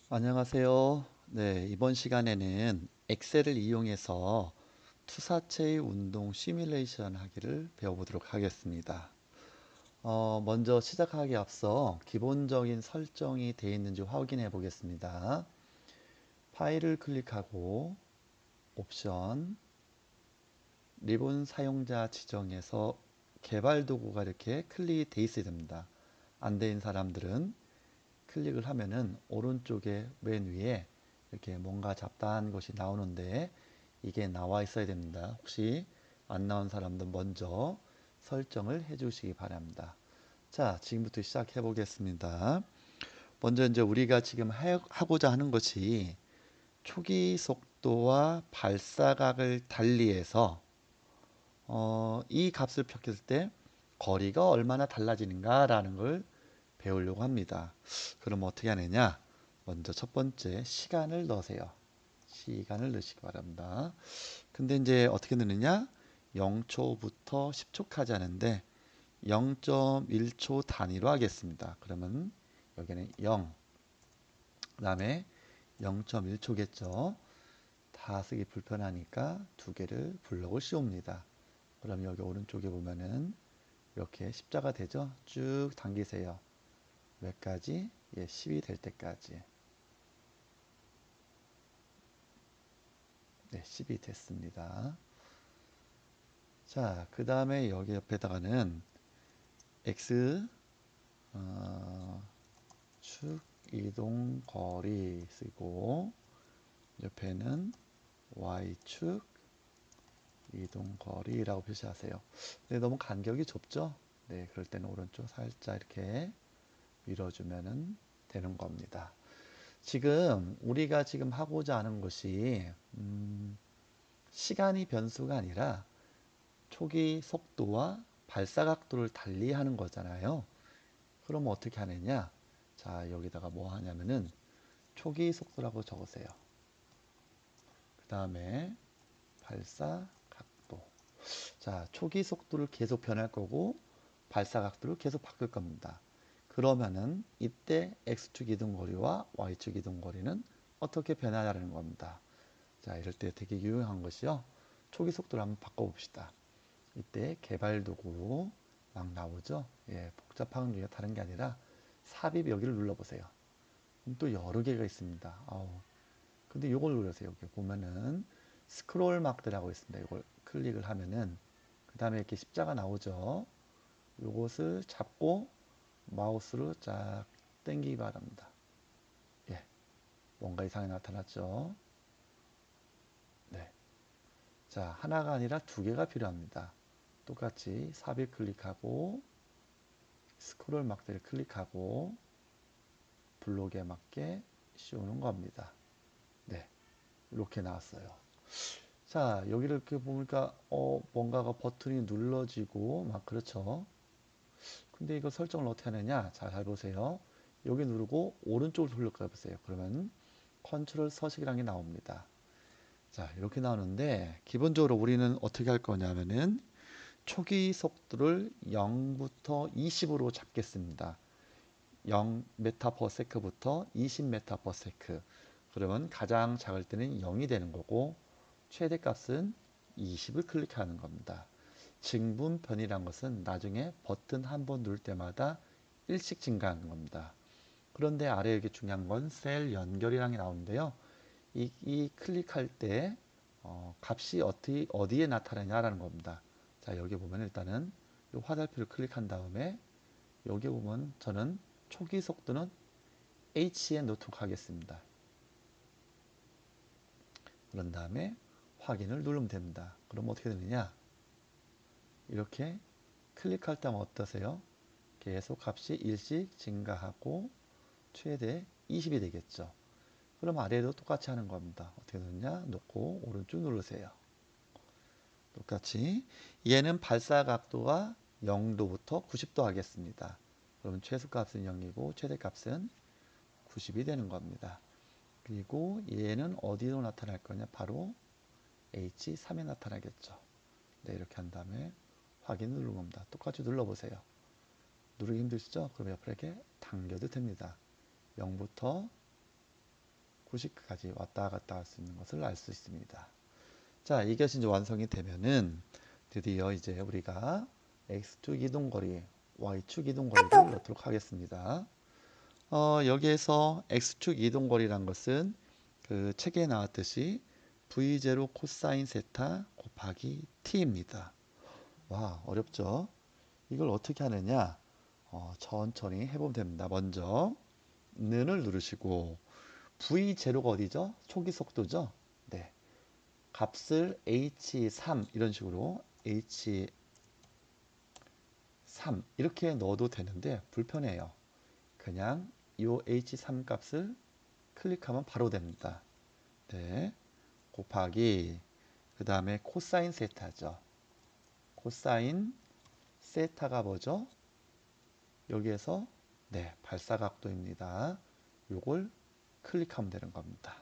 안녕하세요. 네, 이번 시간에는 엑셀을 이용해서 투사체의 운동 시뮬레이션 하기를 배워보도록 하겠습니다. 먼저 시작하기 앞서 기본적인 설정이 되어 있는지 확인해 보겠습니다. 파일을 클릭하고 옵션, 리본 사용자 지정에서 개발 도구가 이렇게 클릭이 되어 있어야 됩니다. 안 된 사람들은 클릭을 하면은 오른쪽에 맨 위에 이렇게 뭔가 잡다한 것이 나오는데 이게 나와 있어야 됩니다. 혹시 안 나온 사람들 먼저 설정을 해 주시기 바랍니다. 자, 지금부터 시작해 보겠습니다. 먼저 이제 우리가 지금 하고자 하는 것이 초기 속도와 발사각을 달리해서 이 값을 폈을 때 거리가 얼마나 달라지는가라는 걸 배우려고 합니다. 그럼 어떻게 하느냐? 먼저 첫 번째 시간을 넣으세요. 시간을 넣으시기 바랍니다. 근데 이제 어떻게 넣느냐? 0초부터 10초까지 하는데 0.1초 단위로 하겠습니다. 그러면 여기는 0, 그 다음에 0.1초겠죠. 다 쓰기 불편하니까 두 개를 블럭을 씌웁니다. 그럼 여기 오른쪽에 보면은 이렇게 십자가 되죠? 쭉 당기세요. 몇 가지? 예, 10이 될 때까지. 네, 10이 됐습니다. 자, 그 다음에 여기 옆에다가는 X 어, 축 이동 거리 쓰고 옆에는 Y축 이동 거리라고 표시하세요. 네, 너무 간격이 좁죠? 네, 그럴 때는 오른쪽 살짝 이렇게 밀어주면 되는 겁니다. 지금 우리가 지금 하고자 하는 것이 시간이 변수가 아니라 초기 속도와 발사 각도를 달리하는 거잖아요. 그럼 어떻게 하느냐? 자, 여기다가 뭐 하냐면은 초기 속도라고 적으세요. 그 다음에 발사 각도. 자, 초기 속도를 계속 변할 거고 발사 각도를 계속 바꿀 겁니다. 그러면은 이때 X축 이동거리와 Y축 이동거리는 어떻게 변하냐는 겁니다. 자, 이럴 때 되게 유용한 것이요. 초기 속도를 한번 바꿔봅시다. 이때 개발 도구 막 나오죠. 예, 복잡한 게 다른 게 아니라 삽입 여기를 눌러보세요. 그럼 또 여러 개가 있습니다. 근데 이걸 누르세요. 여기 보면은 스크롤 마크라고 있습니다. 이걸 클릭을 하면은 그 다음에 이렇게 십자가 나오죠. 이것을 잡고 마우스로 쫙 당기기 바랍니다. 예, 뭔가 이상이 나타났죠. 네, 자, 하나가 아니라 두 개가 필요합니다. 똑같이 삽입 클릭하고 스크롤 막대를 클릭하고 블록에 맞게 씌우는 겁니다. 네, 이렇게 나왔어요. 자, 여기를 이렇게 보니까 뭔가가 버튼이 눌러지고 막 그렇죠. 근데 이거 설정을 어떻게 하느냐? 자, 잘 보세요. 여기 누르고 오른쪽으로 돌려가 보세요. 그러면 컨트롤 서식이라는 게 나옵니다. 자, 이렇게 나오는데 기본적으로 우리는 어떻게 할 거냐면은 초기 속도를 0부터 20으로 잡겠습니다. 0m/s부터 20m/s. 그러면 가장 작을 때는 0이 되는 거고 최대값은 20을 클릭하는 겁니다. 증분변이란 것은 나중에 버튼 한 번 누를 때마다 일씩 증가하는 겁니다. 그런데 아래에 이게 중요한 건 셀 연결이라는 게 나오는데요. 이 클릭할 때 값이 어디에 나타나냐라는 겁니다. 자, 여기 보면 일단은 이 화살표를 클릭한 다음에 여기 보면 저는 초기 속도는 H에 놓도록 하겠습니다. 그런 다음에 확인을 누르면 됩니다. 그럼 어떻게 되느냐? 이렇게 클릭할 때면 어떠세요? 계속 값이 일씩 증가하고 최대 20이 되겠죠. 그럼 아래도 똑같이 하는 겁니다. 어떻게 되느냐? 놓고 오른쪽 누르세요. 똑같이 얘는 발사 각도가 0도부터 90도 하겠습니다. 그러면 최소값은 0이고 최대값은 90이 되는 겁니다. 그리고 얘는 어디로 나타날 거냐? 바로 H3에 나타나겠죠. 네, 이렇게 한 다음에 확인 누르는 겁니다. 똑같이 눌러보세요. 누르기 힘드시죠? 그럼 옆으로 이렇게 당겨도 됩니다. 0부터 90까지 왔다 갔다 할 수 있는 것을 알 수 있습니다. 자, 이것이 이제 완성이 되면은 드디어 이제 우리가 x축 이동거리, y축 이동거리를 넣도록 하겠습니다. 여기에서 x축 이동거리란 것은 그 책에 나왔듯이 v0 코사인 세타 곱하기 t입니다. 와, 어렵죠? 이걸 어떻게 하느냐? 천천히 해보면 됩니다. 먼저 는을 누르시고 v0가 어디죠? 초기 속도죠? 네. 값을 h3 이런 식으로 h3 이렇게 넣어도 되는데 불편해요. 그냥 이 h3 값을 클릭하면 바로 됩니다. 네. 곱하기 그 다음에 코사인 세타죠. 코사인 세타가 뭐죠? 여기에서 네, 발사각도입니다. 요걸 클릭하면 되는 겁니다.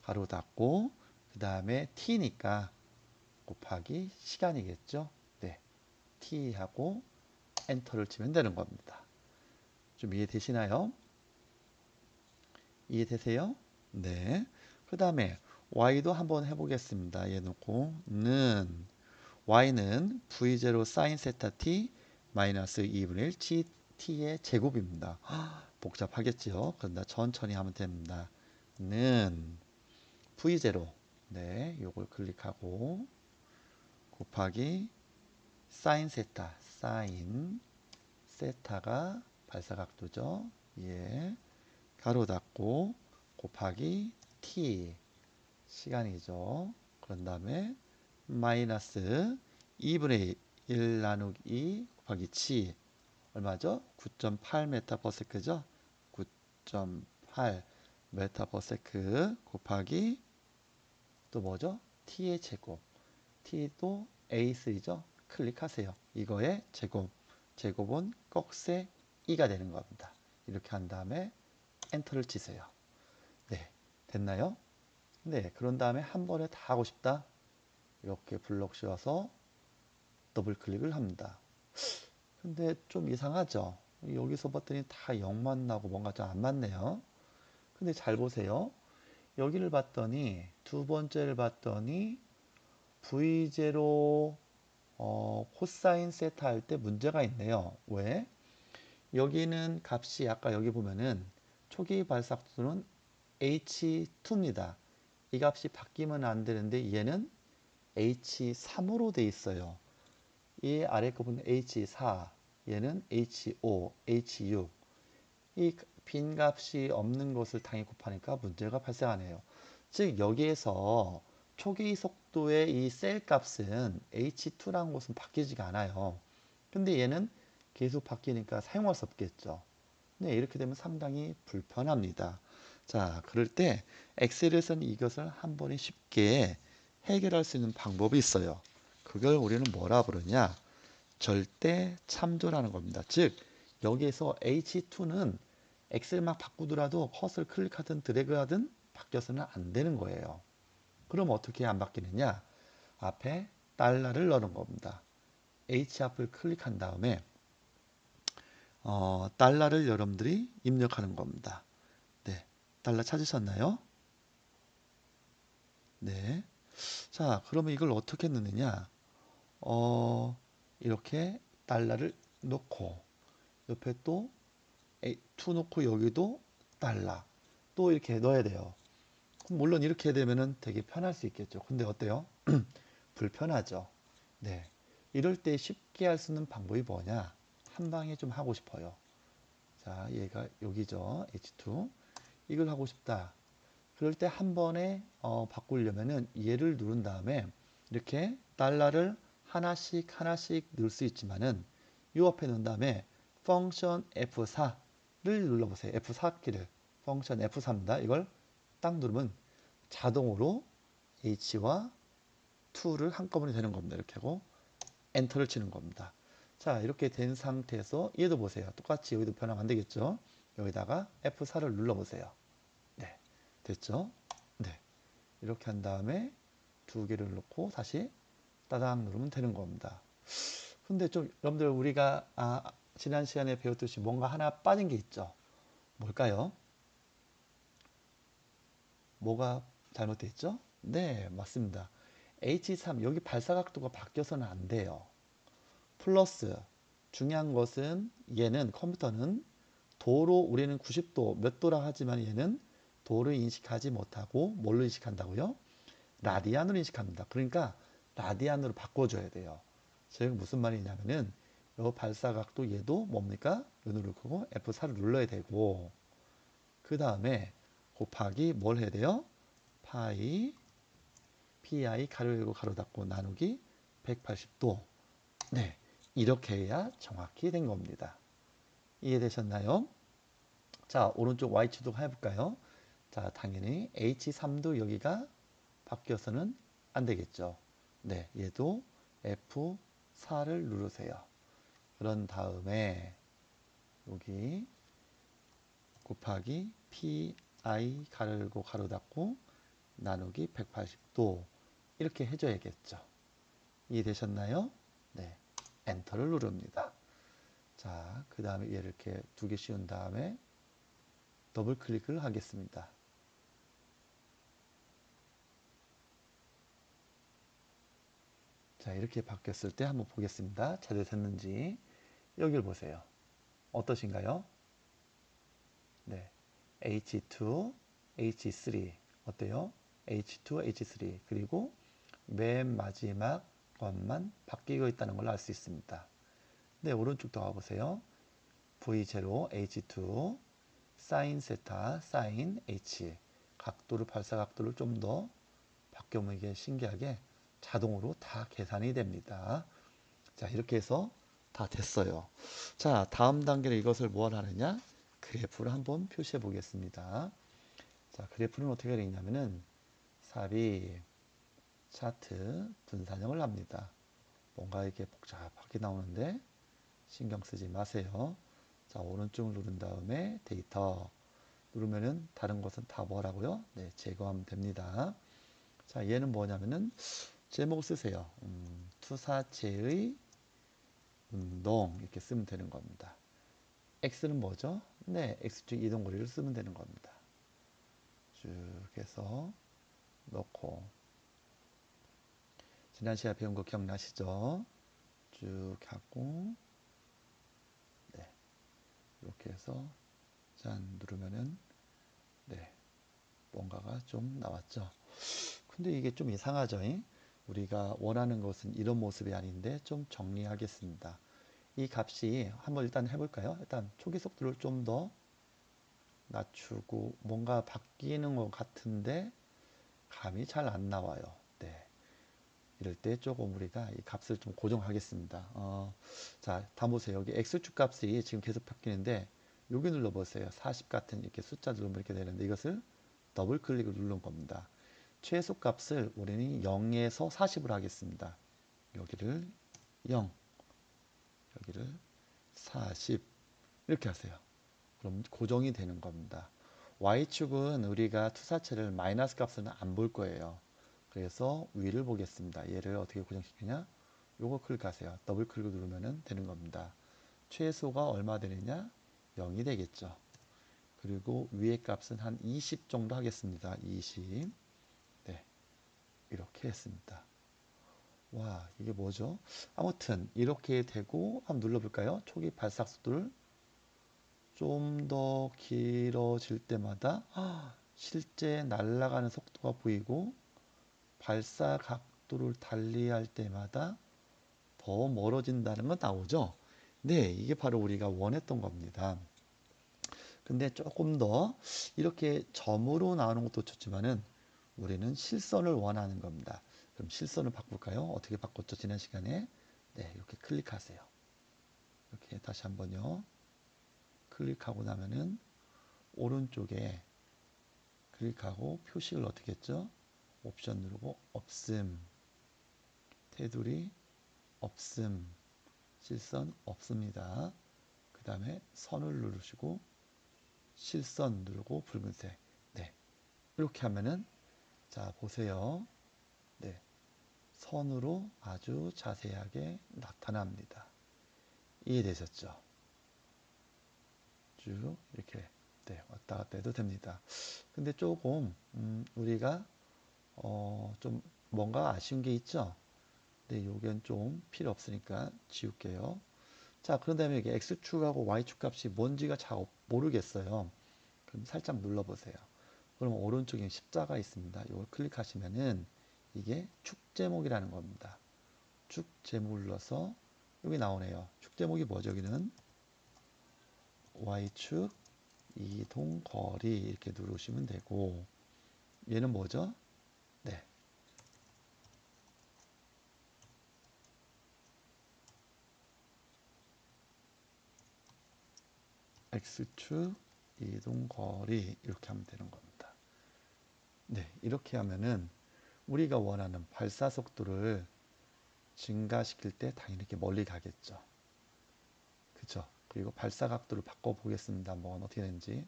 가로 닫고 그 다음에 t니까 곱하기 시간이겠죠. 네, t하고 엔터를 치면 되는 겁니다. 좀 이해되시나요? 이해되세요? 네. 그 다음에 y도 한번 해보겠습니다. 얘 놓고 는 y는 v0 sin 세타 t 마이너스 2분의 1 t의 제곱입니다. 복잡하겠지요. 그런데 천천히 하면 됩니다. 는 v0 네, 요걸 클릭하고 곱하기 sin 세타 sin 세타가 발사각도죠. 예. 가로 닫고 곱하기 t 시간이죠. 그런 다음에 마이너스 2분의 1 나누기 2 곱하기 7 얼마죠? 9.8 메타퍼세크죠. 9.8 메타퍼세크 곱하기 또 뭐죠? t의 제곱. t도 a3죠. 클릭하세요. 이거의 제곱. 제곱은 꺽쇠 2가 되는 겁니다. 이렇게 한 다음에 엔터를 치세요. 네, 됐나요? 네, 그런 다음에 한 번에 다 하고 싶다. 이렇게 블럭 씌워서 더블 클릭을 합니다. 근데 좀 이상하죠? 여기서 봤더니 다 0만 나고 뭔가 좀 안 맞네요. 근데 잘 보세요. 여기를 봤더니 두 번째를 봤더니 V0 코사인 세타 할 때 문제가 있네요. 왜? 여기는 값이 아까 여기 보면은 초기 발사수는 H2입니다. 이 값이 바뀌면 안 되는데 얘는 H3으로 돼 있어요. 이 아래 값은 H4, 얘는 H5, H6. 이 빈 값이 없는 것을 당연히 곱하니까 문제가 발생하네요. 즉 여기에서 초기 속도의 이 셀 값은 H2라는 것은 바뀌지가 않아요. 근데 얘는 계속 바뀌니까 사용할 수 없겠죠. 네, 이렇게 되면 상당히 불편합니다. 자, 그럴 때 엑셀에서는 이것을 한 번에 쉽게 해결할 수 있는 방법이 있어요. 그걸 우리는 뭐라 부르냐? 절대 참조라는 겁니다. 즉, 여기에서 H2는 엑셀 막 바꾸더라도 커서를 클릭하든 드래그하든 바뀌어서는 안 되는 거예요. 그럼 어떻게 안 바뀌느냐? 앞에 달러를 넣는 겁니다. H 앞을 클릭한 다음에 달러를 여러분들이 입력하는 겁니다. 네, 달러 찾으셨나요? 네. 자, 그러면 이걸 어떻게 넣느냐? 이렇게 달러를 넣고 옆에 또2 놓고 여기도 달러 또 이렇게 넣어야 돼요. 물론 이렇게 되면은 되게 편할 수 있겠죠. 근데 어때요? 불편하죠. 네. 이럴 때 쉽게 할 수 있는 방법이 뭐냐? 한 방에 좀 하고 싶어요. 자, 얘가 여기죠. H2. 이걸 하고 싶다. 그럴 때 한 번에 바꾸려면은 얘를 누른 다음에 이렇게 달러를 하나씩 하나씩 넣을 수 있지만은 이 앞에 넣은 다음에 펑션 F4를 눌러보세요. F4 키를 펑션 F4입니다. 이걸 딱 누르면 자동으로 H와 2를 한꺼번에 되는 겁니다. 이렇게 하고 엔터를 치는 겁니다. 자, 이렇게 된 상태에서 얘도 보세요. 똑같이 여기도 변하면 안 되겠죠? 여기다가 F4를 눌러보세요. 네, 됐죠? 네, 이렇게 한 다음에 두 개를 넣고 다시 따당 누르면 되는 겁니다. 근데 좀 여러분들 우리가 지난 시간에 배웠듯이 뭔가 하나 빠진 게 있죠? 뭘까요? 뭐가 잘못됐죠? 네, 맞습니다. H3 여기 발사각도가 바뀌어서는 안 돼요. 플러스 중요한 것은 얘는 컴퓨터는 도로 우리는 90도 몇 도라 하지만 얘는 도를 인식하지 못하고 뭘로 인식한다고요? 라디안으로 인식합니다. 그러니까 라디안으로 바꿔줘야 돼요. 즉 무슨 말이냐면은 요 발사각도 얘도 뭡니까? 요 누를 거고 F4를 눌러야 되고 그 다음에 곱하기 뭘 해야 돼요? 파이 pi 가로 열고 가로 닫고 나누기 180도. 네, 이렇게 해야 정확히 된 겁니다. 이해되셨나요? 자, 오른쪽 Y축도 해볼까요? 자, 당연히 H3도 여기가 바뀌어서는 안 되겠죠. 네, 얘도 F4를 누르세요. 그런 다음에 여기 곱하기 pi 가로 열고 가로 닫고 나누기 180도 이렇게 해줘야겠죠. 이해되셨나요? 네, 엔터를 누릅니다. 자, 그 다음에 얘를 이렇게 두 개 씌운 다음에 더블 클릭을 하겠습니다. 자, 이렇게 바뀌었을 때 한번 보겠습니다. 제대로 됐는지. 여기를 보세요. 어떠신가요? 네. H2, H3. 어때요? H2, H3. 그리고 맨 마지막 것만 바뀌고 있다는 걸 알 수 있습니다. 네, 오른쪽도 가보세요. V0, H2, 사인 세타, 사인 H. 각도를, 발사 각도를 좀 더 바뀌면 이게 신기하게 자동으로 다 계산이 됩니다. 자, 이렇게 해서 다 됐어요. 자, 다음 단계로 이것을 뭘 하느냐? 그래프를 한번 표시해 보겠습니다. 자, 그래프는 어떻게 되냐면은 삽입, 차트, 분산형을 합니다. 뭔가 이렇게 복잡하게 나오는데 신경 쓰지 마세요. 자, 오른쪽을 누른 다음에 데이터 누르면은 다른 것은 다 뭐라고요? 네, 제거하면 됩니다. 자, 얘는 뭐냐면은 제목을 쓰세요. 투사체의 운동 이렇게 쓰면 되는 겁니다. X는 뭐죠? 네, X축 이동거리를 쓰면 되는 겁니다. 쭉 해서 넣고 지난 시간에 배운 거 기억나시죠? 쭉 하고 네, 이렇게 해서 짠 누르면은 네, 뭔가가 좀 나왔죠. 근데 이게 좀 이상하죠? 우리가 원하는 것은 이런 모습이 아닌데 좀 정리하겠습니다. 이 값이 한번 일단 해볼까요? 일단 초기 속도를 좀 더 낮추고 뭔가 바뀌는 것 같은데 감이 잘 안 나와요. 네. 이럴 때 조금 우리가 이 값을 좀 고정하겠습니다. 자, 다 보세요. 여기 X축 값이 지금 계속 바뀌는데 여기 눌러보세요. 40 같은 이렇게 숫자 누르면 이렇게 되는데 이것을 더블 클릭을 누른 겁니다. 최소 값을 우리는 0에서 40으로 하겠습니다. 여기를 0, 여기를 40 이렇게 하세요. 그럼 고정이 되는 겁니다. Y축은 우리가 투사체를 마이너스 값은 안 볼 거예요. 그래서 위를 보겠습니다. 얘를 어떻게 고정시키냐? 요거 클릭하세요. 더블 클릭 누르면 되는 겁니다. 최소가 얼마 되느냐? 0이 되겠죠. 그리고 위의 값은 한 20 정도 하겠습니다. 20. 네, 이렇게 했습니다. 와, 이게 뭐죠? 아무튼 이렇게 되고 한번 눌러볼까요? 초기 발사 속도를 좀 더 길어질 때마다 실제 날아가는 속도가 보이고 발사 각도를 달리할 때마다 더 멀어진다는 건 나오죠. 네, 이게 바로 우리가 원했던 겁니다. 근데 조금 더 이렇게 점으로 나오는 것도 좋지만은 우리는 실선을 원하는 겁니다. 그럼 실선을 바꿀까요? 어떻게 바꿨죠? 지난 시간에. 네, 이렇게 클릭하세요. 이렇게 다시 한번요. 클릭하고 나면은 오른쪽에 클릭하고 표식을 어떻게 했죠? 옵션 누르고 없음, 테두리 없음, 실선 없습니다. 그 다음에 선을 누르시고 실선 누르고 붉은색. 네, 이렇게 하면은 자 보세요. 네, 선으로 아주 자세하게 나타납니다. 이해되셨죠? 쭉 이렇게 네, 왔다 갔다 해도 됩니다. 근데 조금 우리가 좀 뭔가 아쉬운 게 있죠. 네, 요건 좀 필요 없으니까 지울게요. 자, 그런 다음에 여기 x축하고 y축 값이 뭔지가 잘 모르겠어요. 그럼 살짝 눌러보세요. 그럼 오른쪽에 십자가 있습니다. 이걸 클릭하시면은 이게 축 제목이라는 겁니다. 축 제목 눌러서 여기 나오네요. 축 제목이 뭐죠? 여기는 y축 이동 거리 이렇게 누르시면 되고 얘는 뭐죠? 네, x축 이동 거리 이렇게 하면 되는 겁니다. 네, 이렇게 하면은 우리가 원하는 발사 속도를 증가시킬 때 당연히 이렇게 멀리 가겠죠. 그죠? 그리고 발사 각도를 바꿔 보겠습니다. 한번 어떻게 되는지.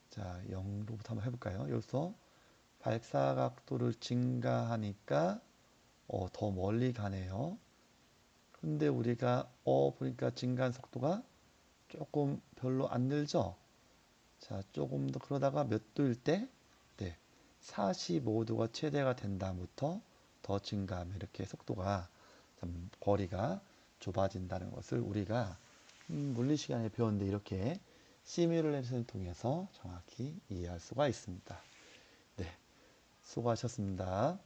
자, 0로부터 한번 해볼까요? 여기서 발사 각도를 증가하니까 더 멀리 가네요. 근데 우리가 보니까 증가한 속도가 조금 별로 안 늘죠? 자, 조금 더 그러다가 몇 도일 때? 네, 45도가 최대가 된 다음부터 더 증가하면 이렇게 속도가 좀 거리가 좁아진다는 것을 우리가 물리 시간에 배웠는데 이렇게 시뮬레이션을 통해서 정확히 이해할 수가 있습니다. 네, 수고하셨습니다.